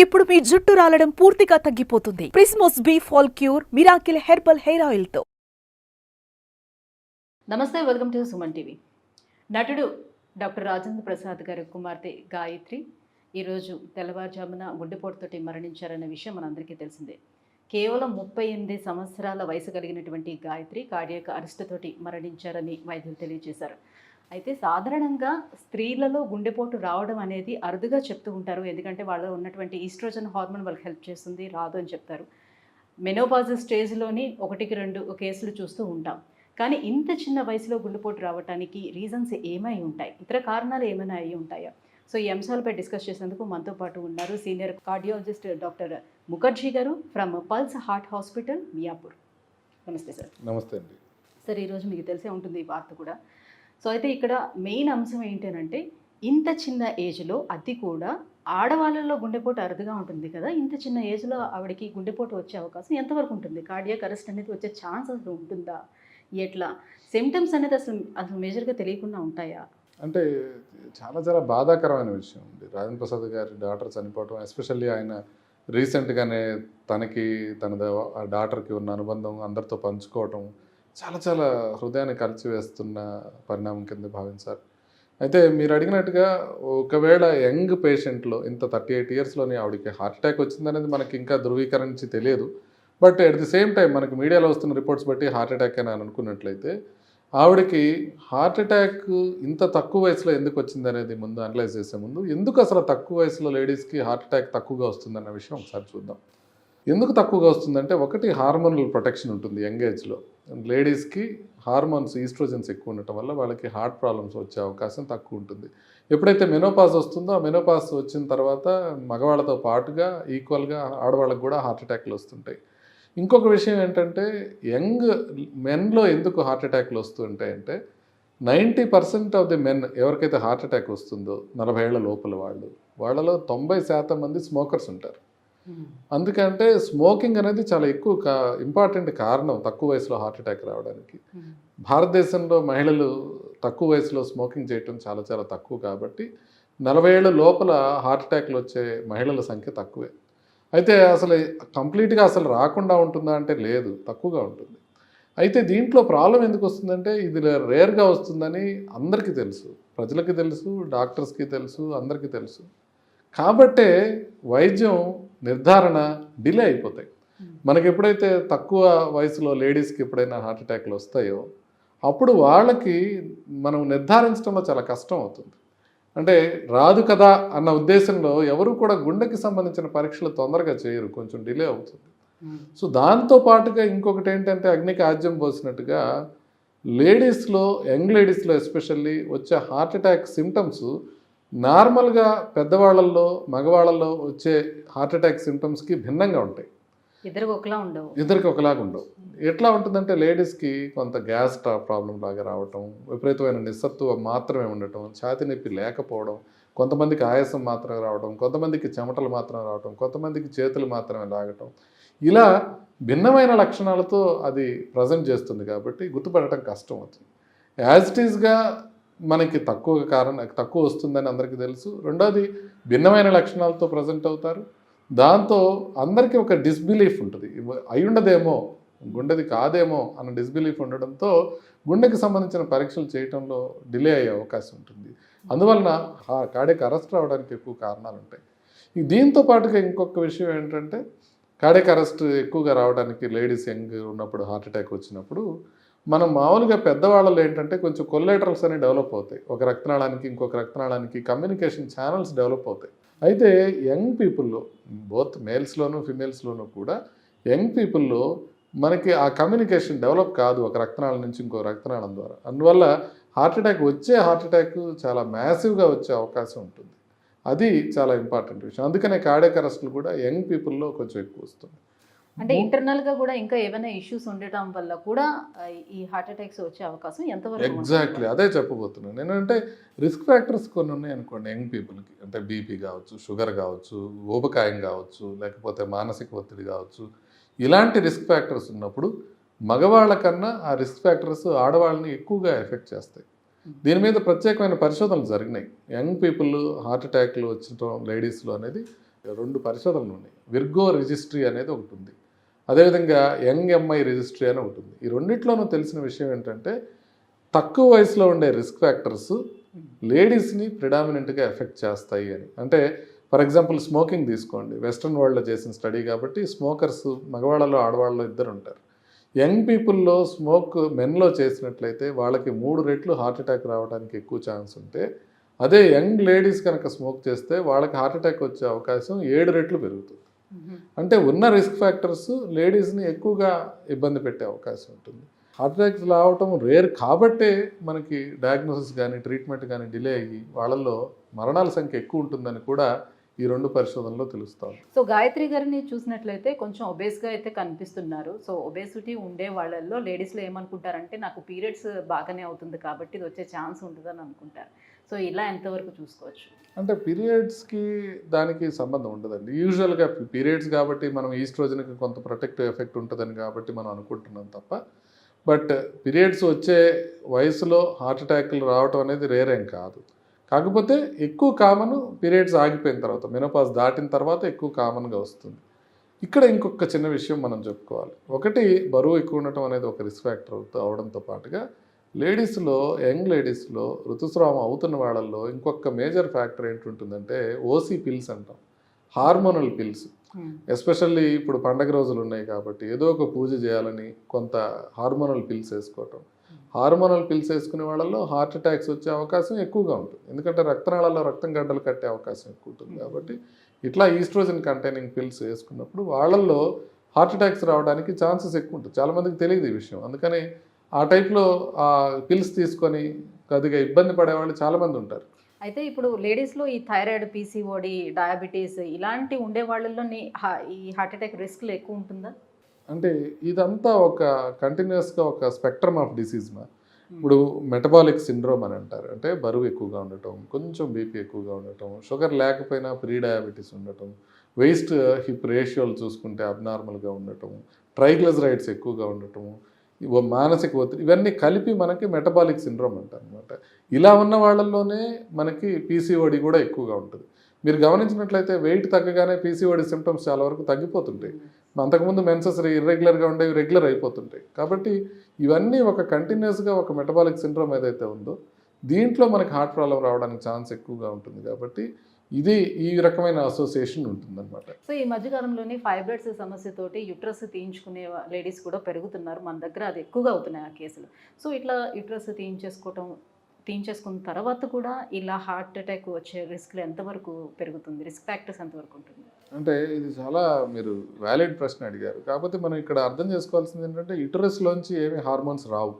ఇప్పుడు మీ జుట్టు రాలడం పూర్తిగా తగ్గిపోతుంది. ప్రిస్మోస్ B fall cure miracle herbal hair oil తో. నమస్తే, వెల్కమ్ టు సుమన్ టీవీ. నటుడు డాక్టర్ రాజేంద్ర ప్రసాద్ గారి కుమార్తె గాయత్రి ఈరోజు తెల్లవారుజామున గుండెపోటుతోటి మరణించారన్న విషయం మనందరికీ తెలిసిందే. కేవలం 38 సంవత్సరాల వయసు కలిగినటువంటి గాయత్రి కార్డియాక్ అరెస్ట్ తోటి మరణించారని వైద్యులు తెలియజేశారు. అయితే సాధారణంగా స్త్రీలలో గుండెపోటు రావడం అనేది అరుదుగా చెప్తూ ఉంటారు. ఎందుకంటే వాళ్ళలో ఉన్నటువంటి ఈస్ట్రోజన్ హార్మోన్ వాళ్ళకి హెల్ప్ చేస్తుంది, రాదు అని చెప్తారు. మెనోపాజ్ స్టేజ్లోని 1-2 కేసులు చూస్తూ ఉంటాం. కానీ ఇంత చిన్న వయసులో గుండెపోటు రావడానికి రీజన్స్ ఏమై ఉంటాయి, ఇతర కారణాలు ఏమైనా అయి ఉంటాయా? సో ఈ అంశాలపై డిస్కస్ చేసేందుకు మనతో పాటు ఉన్నారు సీనియర్ కార్డియాలజిస్ట్ డాక్టర్ ముఖర్జీ గారు from pulse heart hospital, Miyapur. నమస్తే సార్. నమస్తే అండి. సార్, ఈరోజు మీకు తెలిసే ఉంటుంది ఈ వార్త కూడా. సో అయితే ఇక్కడ మెయిన్ అంశం ఏంటంటే, ఇంత చిన్న ఏజ్లో, అది కూడా ఆడవాళ్ళలో గుండెపోటు అరుదుగా ఉంటుంది కదా, ఇంత చిన్న ఏజ్లో ఆవిడకి గుండెపోటు వచ్చే అవకాశం ఎంతవరకు ఉంటుంది? కార్డియాక్ అరెస్ట్ అనేది వచ్చే ఛాన్స్ అసలు ఉంటుందా? ఎట్లా సిమ్టమ్స్ అనేది అసలు మేజర్గా తెలియకుండా ఉంటాయా? అంటే చాలా చాలా బాధాకరమైన విషయం అండి. రాజేంద్ర ప్రసాద్ గారి డాటర్ చనిపోవటం, ఎస్పెషల్లీ ఆయన రీసెంట్గానే తన డాటర్కి ఉన్న అనుబంధం అందరితో పంచుకోవటం చాలా చాలా హృదయాన్ని కలిచివేస్తున్న పరిణామం కింద భావించారు. అయితే మీరు అడిగినట్టుగా ఒకవేళ యంగ్ పేషెంట్లో ఇంత 38 ఇయర్స్లోనే ఆవిడకి హార్ట్ అటాక్ వచ్చిందనేది మనకి ఇంకా ధృవీకరించి తెలియదు. But at the same time మనకి మీడియాలో వస్తున్న రిపోర్ట్స్ బట్టి హార్ట్ అటాక్ అని అనుకున్నట్లయితే ఆవిడకి హార్ట్ అటాక్ ఇంత తక్కువ వయసులో ఎందుకు వచ్చింది అనేది ముందు అనలైజ్ చేసే ముందు, ఎందుకు అసలు తక్కువ వయసులో లేడీస్కి హార్ట్ అటాక్ తక్కువగా వస్తుందన్న విషయం ఒకసారి చూద్దాం. ఎందుకు తక్కువగా వస్తుందంటే, ఒకటి హార్మోనల్ ప్రొటెక్షన్ ఉంటుంది యంగ్ ఏజ్లో. లేడీస్కి హార్మోన్స్ ఈస్ట్రోజన్స్ ఎక్కువ ఉండటం వల్ల వాళ్ళకి హార్ట్ ప్రాబ్లమ్స్ వచ్చే అవకాశం తక్కువ ఉంటుంది. ఎప్పుడైతే మెనోపాజ్ వస్తుందో, ఆ మెనోపాజ్ వచ్చిన తర్వాత మగవాళ్ళతో పాటుగా ఈక్వల్గా ఆడవాళ్ళకు కూడా హార్ట్ అటాక్లు వస్తుంటాయి. ఇంకొక విషయం ఏంటంటే, యంగ్ మెన్లో ఎందుకు హార్ట్ అటాక్లు వస్తుంటాయంటే, 90% ఆఫ్ ది మెన్ ఎవరికైతే హార్ట్ అటాక్ వస్తుందో 40 ఏళ్ల లోపల వాళ్ళలో 90% మంది స్మోకర్స్ ఉంటారు. అందుకంటే స్మోకింగ్ అనేది చాలా ఎక్కువ ఇంపార్టెంట్ కారణం తక్కువ వయసులో హార్ట్ అటాక్ రావడానికి. భారతదేశంలో మహిళలు తక్కువ వయసులో స్మోకింగ్ చేయటం చాలా చాలా తక్కువ కాబట్టి 40 ఏళ్ల లోపల హార్ట్ అటాక్లు వచ్చే మహిళల సంఖ్య తక్కువే. అయితే అసలు కంప్లీట్గా అసలు రాకుండా ఉంటుందా అంటే లేదు, తక్కువగా ఉంటుంది. అయితే దీంట్లో ప్రాబ్లం ఎందుకు వస్తుందంటే, ఇది రేర్గా వస్తుందని అందరికీ తెలుసు, ప్రజలకి తెలుసు, డాక్టర్స్కి తెలుసు, అందరికీ తెలుసు. కాబట్టే వైద్యం నిర్ధారణ డిలే అయిపోతాయి. మనకి ఎప్పుడైతే తక్కువ వయసులో లేడీస్కి ఎప్పుడైనా హార్ట్ అటాక్లు వస్తాయో అప్పుడు వాళ్ళకి మనం నిర్ధారించడంలో చాలా కష్టం అవుతుంది. అంటే రాదు కదా అన్న ఉద్దేశంలో ఎవరు కూడా గుండెకి సంబంధించిన పరీక్షలు తొందరగా చేయరు, కొంచెం డిలే అవుతుంది. సో దాంతో పాటుగా ఇంకొకటి ఏంటంటే, అగ్నికి ఆజ్యం పోసినట్టుగా లేడీస్లో, యంగ్ లేడీస్లో ఎస్పెషల్లీ వచ్చే హార్ట్ అటాక్ సిమ్టమ్స్ నార్మల్గా పెద్దవాళ్ళల్లో, మగవాళ్ళల్లో వచ్చే హార్ట్ అటాక్ సిమ్టమ్స్కి భిన్నంగా ఉంటాయి. ఇద్దరికి ఒకలాగా ఉండవు. ఎట్లా ఉంటుందంటే, లేడీస్కి కొంత గ్యాస్ ప్రాబ్లం లాగా రావటం, విపరీతమైన నిస్సత్తువ మాత్రమే ఉండటం, ఛాతీ నొప్పి లేకపోవడం, కొంతమందికి ఆయాసం మాత్రమే రావడం, కొంతమందికి చెమటలు మాత్రమే రావడం, కొంతమందికి చేతులు మాత్రమే లాగటం, ఇలా భిన్నమైన లక్షణాలతో అది ప్రజెంట్ చేస్తుంది. కాబట్టి గుర్తుపడటం కష్టం అవుతుంది. యాజ్ ఇట్ ఈస్గా మనకి తక్కువ వస్తుందని అందరికీ తెలుసు. రెండోది, భిన్నమైన లక్షణాలతో ప్రజెంట్ అవుతారు. దాంతో అందరికీ ఒక డిస్బిలీఫ్ ఉంటుంది, అయి ఉండదేమో, గుండెది కాదేమో అన్న డిస్బిలీఫ్ ఉండడంతో గుండెకి సంబంధించిన పరీక్షలు చేయడంలో డిలే అయ్యే అవకాశం ఉంటుంది. అందువలన కార్డియాక్ అరెస్ట్ రావడానికి ఎక్కువ కారణాలు ఉంటాయి. దీంతో పాటుగా ఇంకొక విషయం ఏంటంటే, కార్డియాక్ అరెస్ట్ ఎక్కువగా రావడానికి లేడీస్ యంగ్ ఉన్నప్పుడు హార్ట్ అటాక్ వచ్చినప్పుడు మనం మామూలుగా పెద్దవాళ్ళలో ఏంటంటే కొంచెం కొల్లేటరల్స్ అనేవి డెవలప్ అవుతాయి. ఒక రక్తనాళానికి ఇంకొక రక్తనాళానికి కమ్యూనికేషన్ ఛానల్స్ డెవలప్ అవుతాయి. అయితే యంగ్ పీపుల్లో, బోత్ మేల్స్లోనూ ఫిమేల్స్లోనూ కూడా యంగ్ పీపుల్లో మనకి ఆ కమ్యూనికేషన్ డెవలప్ కాదు ఒక రక్తనాళం నుంచి ఇంకో రక్తనాళం ద్వారా. అందువల్ల హార్ట్ అటాక్ చాలా మ్యాసివ్గా వచ్చే అవకాశం ఉంటుంది. అది చాలా ఇంపార్టెంట్ విషయం. అందుకనే కార్డియాక్ అరెస్టులు కూడా యంగ్ పీపుల్లో కొంచెం ఎక్కువ వస్తుంది. అంటే ఇంటర్నల్గా కూడా ఇంకా ఏమైనా ఇష్యూస్ ఉండటం వల్ల కూడా ఈ హార్ట్ అటాక్స్ వచ్చే అవకాశం ఎంతవరకు? ఎగ్జాక్ట్లీ అదే చెప్పబోతున్నాను నేను. అంటే రిస్క్ ఫ్యాక్టర్స్ కొన్ని ఉన్నాయి అనుకోండి యంగ్ పీపుల్కి. అంటే బీపీ కావచ్చు, షుగర్ కావచ్చు, ఊబకాయం కావచ్చు, లేకపోతే మానసిక ఒత్తిడి కావచ్చు. ఇలాంటి రిస్క్ ఫ్యాక్టర్స్ ఉన్నప్పుడు మగవాళ్ళ కన్నా ఆ రిస్క్ ఫ్యాక్టర్స్ ఆడవాళ్ళని ఎక్కువగా ఎఫెక్ట్ చేస్తాయి. దీని మీద ప్రత్యేకమైన పరిశోధనలు జరిగినాయి. యంగ్ పీపుల్ హార్ట్ అటాక్లు వచ్చటం లేడీస్లో అనేది 2 పరిశోధనలు ఉన్నాయి. విర్గో రిజిస్ట్రీ అనేది ఒకటి ఉంది, అదేవిధంగా యంగ్ ఎంఐ రిజిస్ట్రీ అని ఒకటి ఉంది. ఈ రెండిట్లోనూ తెలిసిన విషయం ఏంటంటే తక్కువ వయసులో ఉండే రిస్క్ ఫ్యాక్టర్స్ లేడీస్ని ప్రిడామినెంట్గా ఎఫెక్ట్ చేస్తాయి అని. అంటే ఫర్ ఎగ్జాంపుల్ స్మోకింగ్ తీసుకోండి, వెస్ట్రన్ వరల్డ్లో చేసిన స్టడీ కాబట్టి స్మోకర్స్ మగవాళ్ళలో ఆడవాళ్ళలో ఇద్దరు ఉంటారు. యంగ్ పీపుల్లో స్మోక్ మెన్లో చేసినట్లయితే వాళ్ళకి 3 రెట్లు హార్ట్ అటాక్ రావడానికి ఎక్కువ ఛాన్స్ ఉంటే, అదే యంగ్ లేడీస్ కనుక స్మోక్ చేస్తే వాళ్ళకి హార్ట్ అటాక్ వచ్చే అవకాశం 7 రెట్లు పెరుగుతుంది. అంటే ఉన్న రిస్క్ ఫ్యాక్టర్స్ లేడీస్ని ఎక్కువగా ఇబ్బంది పెట్టే అవకాశం ఉంటుంది. హార్ట్ అటాక్స్ రావటం రేర్ కాబట్టే మనకి డయాగ్నోసిస్ కానీ ట్రీట్మెంట్ కానీ డిలే అయ్యి వాళ్ళల్లో మరణాల సంఖ్య ఎక్కువ ఉంటుందని కూడా ఈ 2 పరిశోధనలో తెలుస్తాం. సో గాయత్రి గారిని చూసినట్లయితే కొంచెం ఒబేస్గా అయితే కనిపిస్తున్నారు. సో ఒబేసిటీ ఉండే వాళ్ళల్లో లేడీస్లో ఏమనుకుంటారంటే నాకు పీరియడ్స్ బాగానే అవుతుంది కాబట్టి ఇది వచ్చే ఛాన్స్ ఉంటుందని అనుకుంటారు. సో ఇలా ఎంతవరకు చూసుకోవచ్చు? అంటే పీరియడ్స్కి దానికి సంబంధం ఉండదండి. యూజువల్గా పీరియడ్స్ కాబట్టి మనం ఈస్ట్రోజన్కి కొంత ప్రొటెక్టివ్ ఎఫెక్ట్ ఉంటుందని కాబట్టి మనం అనుకుంటున్నాం తప్ప, బట్ పీరియడ్స్ వచ్చే వయసులో హార్ట్ అటాక్లు రావటం అనేది రేర్ ఏం కాదు. కాకపోతే ఎక్కువ కామన్ పీరియడ్స్ ఆగిపోయిన తర్వాత, మెనోపాజ్ దాటిన తర్వాత ఎక్కువ కామన్గా వస్తుంది. ఇక్కడ ఇంకొక చిన్న విషయం మనం చెప్పుకోవాలి. ఒకటి, బరువు ఎక్కువ ఉండటం అనేది ఒక రిస్క్ ఫ్యాక్టర్ అవడంతో పాటుగా లేడీస్లో, యంగ్ లేడీస్లో ఋతుస్రావం అవుతున్న వాళ్ళల్లో ఇంకొక మేజర్ ఫ్యాక్టర్ ఏంటుంటుందంటే ఓసీ పిల్స్ అంటాం, హార్మోనల్ పిల్స్. ఎస్పెషల్లీ ఇప్పుడు పండగ రోజులు ఉన్నాయి కాబట్టి ఏదో ఒక పూజ చేయాలని కొంత హార్మోనల్ పిల్స్ వేసుకోవటం. హార్మోనల్ పిల్స్ వేసుకునే వాళ్ళల్లో హార్ట్ అటాక్స్ వచ్చే అవకాశం ఎక్కువగా ఉంటుంది, ఎందుకంటే రక్తనాళాల్లో రక్తం గడ్డలు కట్టే అవకాశం ఎక్కువ ఉంటుంది. కాబట్టి ఇట్లా ఈస్ట్రోజన్ కంటైనింగ్ పిల్స్ వేసుకున్నప్పుడు వాళ్ళల్లో హార్ట్ అటాక్స్ రావడానికి ఛాన్సెస్ ఎక్కువ ఉంటుంది. చాలామందికి తెలియదు ఈ విషయం, అందుకని ఆ టైప్లో ఆ పిల్స్ తీసుకొని కొద్దిగా ఇబ్బంది పడేవాళ్ళు చాలామంది ఉంటారు. అయితే ఇప్పుడు లేడీస్లో ఈ థైరాయిడ్, పీసీఓడి, డయాబెటీస్ ఇలాంటి ఉండే వాళ్ళల్లో ఈ హార్ట్ అటాక్ రిస్క్లు ఎక్కువ ఉంటుందా? అంటే ఇదంతా ఒక కంటిన్యూస్గా ఒక స్పెక్ట్రమ్ ఆఫ్ డిసీజ్ మా. ఇప్పుడు మెటబాలిక్ సిండ్రోమ్ అని అంటారు, అంటే బరువు ఎక్కువగా ఉండటం, కొంచెం బీపీ ఎక్కువగా ఉండటం, షుగర్ లేకపోయినా ప్రీ డయాబెటీస్ ఉండటం, వేస్ట్ హిప్ రేషియోలు చూసుకుంటే అబ్నార్మల్గా ఉండటం, ట్రైగ్లిజరైడ్స్ ఎక్కువగా ఉండటం, మానసిక ఒత్తిడి, ఇవన్నీ కలిపి మనకి మెటబాలిక్ సిండ్రోమ్ అంటారు అనమాట. ఇలా ఉన్న వాళ్ళల్లోనే మనకి పీసీఓడి కూడా ఎక్కువగా ఉంటుంది. మీరు గమనించినట్లయితే వెయిట్ తగ్గగానే పీసీఓడి సిమ్టమ్స్ చాలా వరకు తగ్గిపోతుంటాయి. అంతకుముందు మెన్సెస్ ఇర్రెగ్యులర్గా ఉండేవి రెగ్యులర్ అయిపోతుంటాయి. కాబట్టి ఇవన్నీ ఒక కంటిన్యూస్గా ఒక మెటబాలిక్ సిండ్రోమ్ ఏదైతే ఉందో దీంట్లో మనకి హార్ట్ ప్రాబ్లం రావడానికి ఛాన్స్ ఎక్కువగా ఉంటుంది. కాబట్టి ఇది ఈ రకమైన అసోసియేషన్ ఉంటుందన్నమాట. సో ఈ మధ్యకాలంలోనే ఫైబ్రాయిడ్స్ సమస్యతోటి యుట్రస్ తీయించుకునే లేడీస్ కూడా పెరుగుతున్నారు. మన దగ్గర అది ఎక్కువగా అవుతున్నాయి ఆ కేసులు. సో ఇట్లా యుట్రస్ తీయించేసుకున్న తర్వాత కూడా ఇలా హార్ట్ అటాక్ వచ్చే రిస్క్లు ఎంతవరకు పెరుగుతుంది? రిస్క్ ఫ్యాక్టర్స్ ఎంతవరకు ఉంటుంది? అంటే ఇది చాలా మీరు వ్యాలిడ్ ప్రశ్న అడిగారు. కాకపోతే మనం ఇక్కడ అర్థం చేసుకోవాల్సింది ఏంటంటే యుటరస్లోంచి ఏమీ హార్మోన్స్ రావు,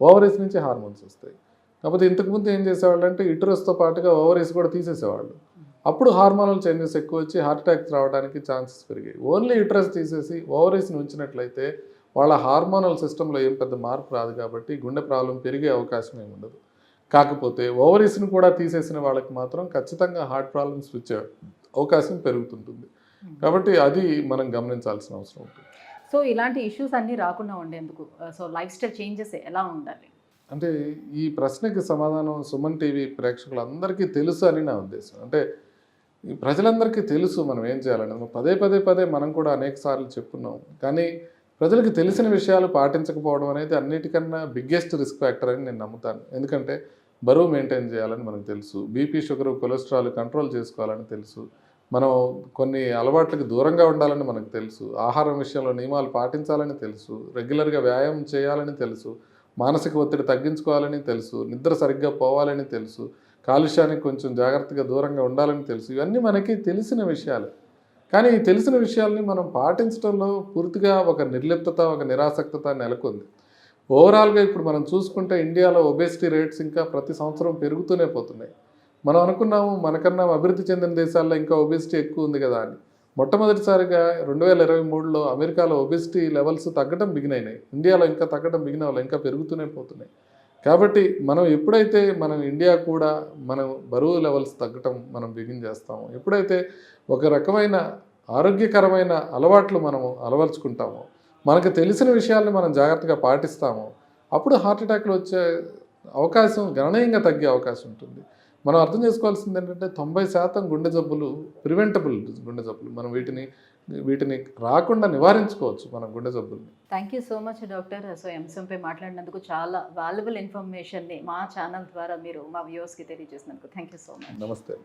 ఓవరీస్ నుంచి హార్మోన్స్ వస్తాయి. కాకపోతే ఇంతకుముందు ఏం చేసేవాళ్ళు అంటే యుటరస్తో పాటుగా ఓవరీస్ కూడా తీసేసేవాళ్ళు. అప్పుడు హార్మోనల్ చేంజెస్ ఎక్కువ వచ్చి హార్ట్ అటాక్స్ రావడానికి ఛాన్సెస్ పెరిగాయి. ఓన్లీ యుటరస్ తీసేసి ఓవరీస్ని ఉంచినట్లయితే వాళ్ళ హార్మోనల్ సిస్టంలో ఏం పెద్ద మార్పు రాదు కాబట్టి గుండె ప్రాబ్లం పెరిగే అవకాశం ఏమి ఉండదు. కాకపోతే ఓవరీస్ని కూడా తీసేసిన వాళ్ళకి మాత్రం ఖచ్చితంగా హార్ట్ ప్రాబ్లమ్స్ వచ్చే అవకాశం పెరుగుతుంటుంది. కాబట్టి అది మనం గమనించాల్సిన అవసరం ఉంటుంది. సో ఇలాంటి ఇష్యూస్ అన్నీ రాకుండా ఉండేందుకు సో లైఫ్ స్టైల్ చేంజెస్ ఎలా ఉండాలి? అంటే ఈ ప్రశ్నకి సమాధానం సుమన్ టీవీ ప్రేక్షకులందరికీ తెలుసు అని నా ఉద్దేశం. అంటే ప్రజలందరికీ తెలుసు మనం ఏం చేయాలని. పదే మనం కూడా అనేక సార్లు చెప్పుకున్నాం. కానీ ప్రజలకు తెలిసిన విషయాలు పాటించకపోవడం అనేది అన్నిటికన్నా బిగ్గెస్ట్ రిస్క్ ఫ్యాక్టర్ అని నేను నమ్ముతాను. ఎందుకంటే బరువు మెయింటైన్ చేయాలని మనకు తెలుసు, బీపీ, షుగర్, కొలెస్ట్రాల్ కంట్రోల్ చేసుకోవాలని తెలుసు, మనం కొన్ని అలవాట్లకు దూరంగా ఉండాలని మనకు తెలుసు, ఆహారం విషయంలో నియమాలు పాటించాలని తెలుసు, రెగ్యులర్గా వ్యాయామం చేయాలని తెలుసు, మానసిక ఒత్తిడి తగ్గించుకోవాలని తెలుసు, నిద్ర సరిగ్గా పోవాలని తెలుసు, కాలుష్యానికి కొంచెం జాగ్రత్తగా దూరంగా ఉండాలని తెలుసు. ఇవన్నీ మనకి తెలిసిన విషయాలు. కానీ ఈ తెలిసిన విషయాల్ని మనం పాటించడంలో పూర్తిగా ఒక నిర్లిప్తత, ఒక నిరాసక్తత నెలకొంది. ఓవరాల్గా ఇప్పుడు మనం చూసుకుంటే ఇండియాలో ఒబేసిటీ రేట్స్ ఇంకా ప్రతి సంవత్సరం పెరుగుతూనే పోతున్నాయి. మనం అనుకున్నాము మనకన్నా అభివృద్ధి చెందిన దేశాల్లో ఇంకా ఒబేసిటీ ఎక్కువ ఉంది కదా అని. మొట్టమొదటిసారిగా 2023లో అమెరికాలో ఒబేసిటీ లెవెల్స్ తగ్గడం బిగినైనాయి. ఇండియాలో ఇంకా తగ్గడం బిగిన వాళ్ళు ఇంకా పెరుగుతూనే పోతున్నాయి. కాబట్టి మనం ఎప్పుడైతే మనం ఇండియా కూడా మనం బరువు లెవెల్స్ తగ్గటం మనం బిగిన్ చేస్తామో, ఎప్పుడైతే ఒక రకమైన ఆరోగ్యకరమైన అలవాట్లు మనము అలవర్చుకుంటామో, మనకు తెలిసిన విషయాల్ని మనం జాగ్రత్తగా పాటిస్తామో, అప్పుడు హార్ట్ అటాక్లు వచ్చే అవకాశం గణనీయంగా తగ్గే అవకాశం ఉంటుంది. మనం అర్థం చేసుకోవాల్సింది ఏంటంటే 90% గుండె జబ్బులు ప్రివెంటబుల్ గుండె జబ్బులు. మనం వీటిని రాకుండా నివారించుకోవచ్చు మనం గుండె జబ్బుల్ని. Thank you so much doctor. So ఈ అంశంపై మాట్లాడినందుకు చాలా వాల్యుబుల్ ఇన్ఫర్మేషన్ని మా ఛానల్ ద్వారా మీరు మా వ్యూవర్స్కి తెలియజేసినందుకు థ్యాంక్ యూ సో మచ్. నమస్తే.